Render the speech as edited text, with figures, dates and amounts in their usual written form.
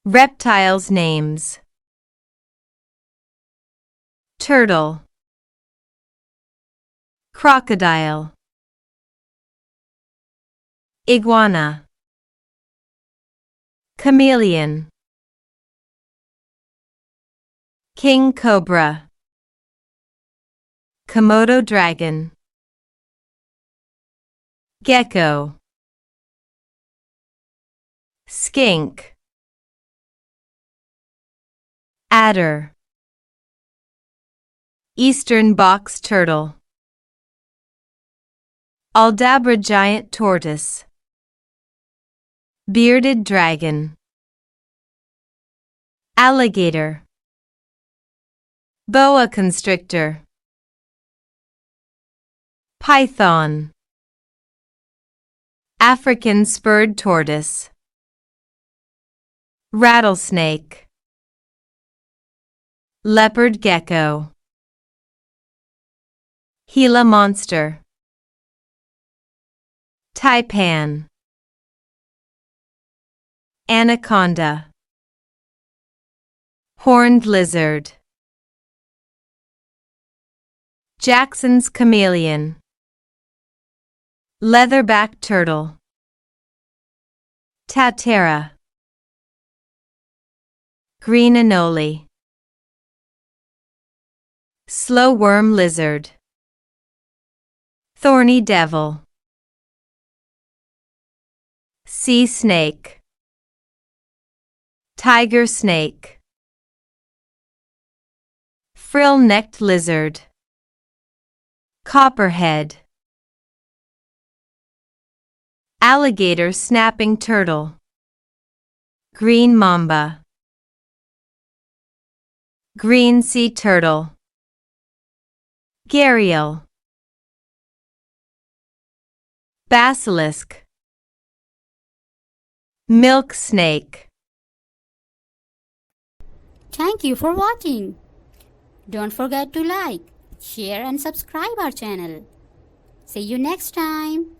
Reptiles names. Turtle, crocodile, iguana, chameleon, king cobra, Komodo dragon, gecko, skink, adder, eastern box turtle, Aldabra giant tortoise, bearded dragon, alligator, boa constrictor, python, African spurred tortoise, rattlesnake, leopard gecko, Gila monster, taipan, anaconda, horned lizard, Jackson's chameleon, leatherback turtle, tatara, green anole, slow worm lizard, thorny devil, sea snake, tiger snake, frill-necked lizard, copperhead, alligator snapping turtle, green mamba, green sea turtle, gharial, basilisk, milk snake. Thank you for watching. Don't forget to like, share and subscribe our channel. See you next time.